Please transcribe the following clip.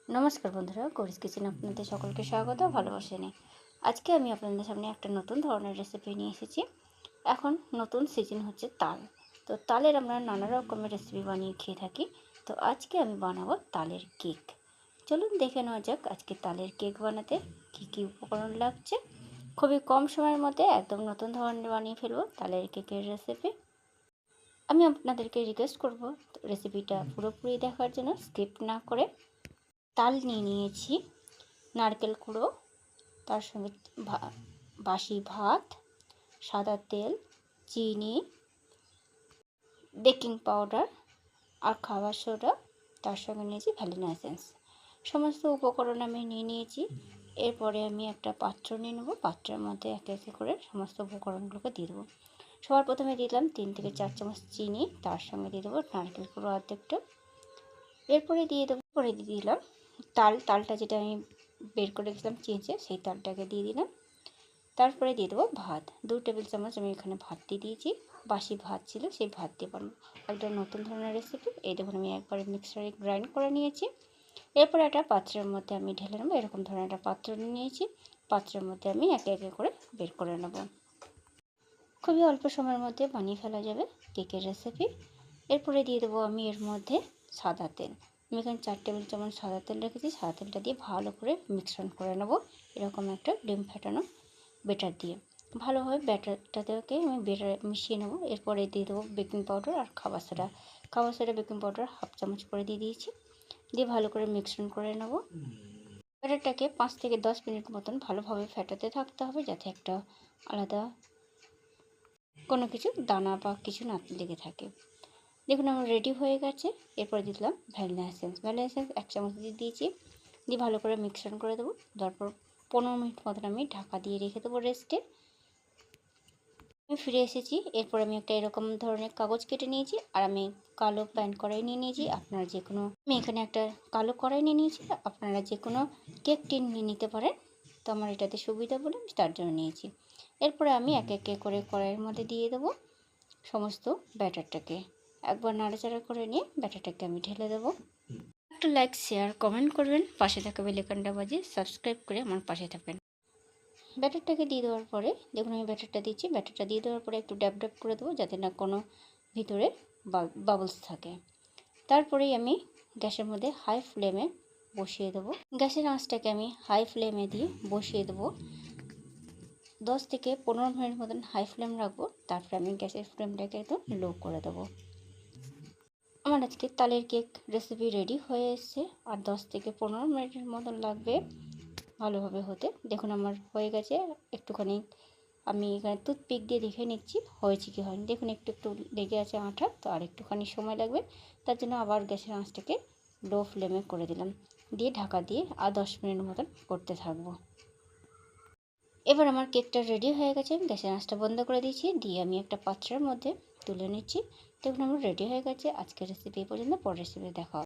নমস্কার বন্ধুরা, গরিস কিচেন আপনাদের সকলকে স্বাগত ভালোবাসা নিয়ে। আজকে আমি আপনাদের সামনে একটা নতুন ধরনের রেসিপি নিয়ে এসেছি। এখন নতুন সিজন হচ্ছে তাল। তো তালের আমরা নানা রকমের রেসিপি বানিয়ে খেয়ে থাকি। তো আজকে আমি বানাবো তালের কেক। চলুন দেখে নেওয়া যাক আজকে তালের কেক বানাতে কী কী উপকরণ লাগছে। খুবই কম সময়ের মধ্যে একদম নতুন ধরনের বানিয়ে ফেলবো তালের কেকের রেসিপি। আমি আপনাদেরকে রিকোয়েস্ট করব রেসিপিটা পুরোপুরি দেখার জন্য, স্কিপ না করে। তাল নিয়ে নিয়েছি, নারকেল কুড়ো, তার সঙ্গে বাসি ভাত, সাদা তেল, চিনি, বেকিং পাউডার আর খাবার সোডা, তার সঙ্গে নিয়েছি ভ্যানিলা এসেন্স। সমস্ত উপকরণ আমি নিয়ে নিয়েছি। এরপরে আমি একটা পাত্র নিয়ে নেবো। পাত্রের মধ্যে একে একে করে সমস্ত উপকরণগুলোকে দিয়ে দেবো। সবার প্রথমে দিলাম 3 থেকে 4 চামচ চিনি, তার সঙ্গে দিয়ে দেবো নারকেল কুড়ো অর্ধেকটা। এরপরে দিয়ে দিলাম তালটা যেটা আমি বের করে রেখেছিলাম চিঁচে, সেই তালটাকে দিয়ে দিলাম। তারপরে দিয়ে দেবো ভাত, 2 টেবিল চামচ আমি এখানে ভাত দিয়ে দিয়েছি। বাসি ভাত ছিল, সেই ভাত দিয়ে বানাবো একটা নতুন ধরনের রেসিপি। এই দেখুন আমি একবারে মিক্সারে গ্রাইন্ড করে নিয়েছি। এরপর একটা পাত্রের মধ্যে আমি ঢেলে নেবো। এরকম ধরনের একটা পাত্র নিয়েছি, পাত্রের মধ্যে আমি একে একে করে বের করে নেব। খুবই অল্প সময়ের মধ্যে বানিয়ে ফেলা যাবে কেকের রেসিপি। এরপরে দিয়ে দেবো আমি এর মধ্যে সাদা তেল। আমি এখানে 4 টেবিল চামচ সাদা তেল রেখেছি। সাদা তেলটা দিয়ে ভালো করে মিশ্রণ করে নেব এরকম একটা ডিম ফেটানো ব্যাটার দিয়ে। ভালোভাবে ব্যাটারটাকে আমি মিশিয়ে নেব। এরপরে দিয়ে দেবো বেকিং পাউডার আর খাবার সোডা বেকিং পাউডার 1/2 চামচ করে দিয়ে দিয়েছি। দিয়ে ভালো করে মিশ্রণ করে নেব। ব্যাটারটাকে 5 থেকে 10 মিনিট মতন ভালোভাবে ফেটাতে থাকতে হবে, যাতে একটা আলাদা কোনো কিছু দানা বা কিছু না লেগে থাকে। দেখুন আমার রেডি হয়ে গেছে। এরপরে দিলাম ভ্যানিলা এসেন্স 1 চামচ দিয়ে দিয়েছি। দিয়ে ভালো করে মিশ্রণ করে দেবো। তারপর 15 মিনিট মতন আমি ঢাকা দিয়ে রেখে দেবো রেস্টে। আমি ফিরে এসেছি। এরপর আমি একটা এরকম ধরনের কাগজ কেটে নিয়েছি, আর আমি কালো প্যান কড়াই নিয়ে নিয়েছি। আপনারা যে কোনো, আমি এখানে একটা কালো কড়াই নিয়ে নিয়েছি, আপনারা যে কোনো কেক টিন নিয়ে নিতে পারেন। তো আমার এটাতে সুবিধা বলে আমি তার জন্য নিয়েছি। এরপরে আমি এক এক করে কড়াইয়ের মধ্যে দিয়ে দেবো সমস্ত ব্যাটারটাকে। একবার নাড়াচাড়া করে নিয়ে ব্যাটারটাকে আমি ঢেলে দেবো। একটা লাইক, শেয়ার, কমেন্ট করবেন। পাশে থাকা বেল আইকনটা বাজিয়ে সাবস্ক্রাইব করে আমার পাশে থাকবেন। ব্যাটারটাকে দিয়ে দেওয়ার পরে দেখুন আমি ব্যাটারটা দিচ্ছি। ব্যাটারটা দিয়ে দেওয়ার পরে একটু ড্যাব ড্যাব করে দেবো, যাতে না কোনো ভিতরে বাবলস থাকে। তারপরেই আমি গ্যাসের মধ্যে হাই ফ্লেমে বসিয়ে দেবো। গ্যাসের আঁচটাকে আমি হাই ফ্লেমে দিয়ে বসিয়ে দেবো। 10 থেকে 15 মিনিট মতন হাই ফ্লেম রাখবো। তারপরে আমি গ্যাসের ফ্লেমটাকে একদম লো করে দেবো। আমার আজকে তালের কেক রেসিপি রেডি হয়ে এসছে, আর 10 থেকে 15 মিনিটের মতন লাগবে ভালোভাবে হতে। দেখুন আমার হয়ে গেছে। একটুখানি আমি এখানে টুথপিক দিয়ে দেখে নিচ্ছি হয়েছে কি হয়নি। দেখুন একটু একটু লেগে আছে আঠা, তো আর একটুখানি সময় লাগবে। তার জন্য আবার গ্যাসের আঁচটাকে লো ফ্লেমে করে দিলাম, দিয়ে ঢাকা দিয়ে আর 10 মিনিট মতন করতে থাকবো। এবার আমার কেকটা রেডি হয়ে গেছে। গ্যাসের আঁচটা বন্ধ করে দিয়েছি, দিয়ে আমি একটা পাত্রের মধ্যে তুলে নিচ্ছি। দেখুন আমার রেডি হয়ে গেছে। আজকের রেসিপি এই পর্যন্ত, পরের রেসিপি দেখা হবে।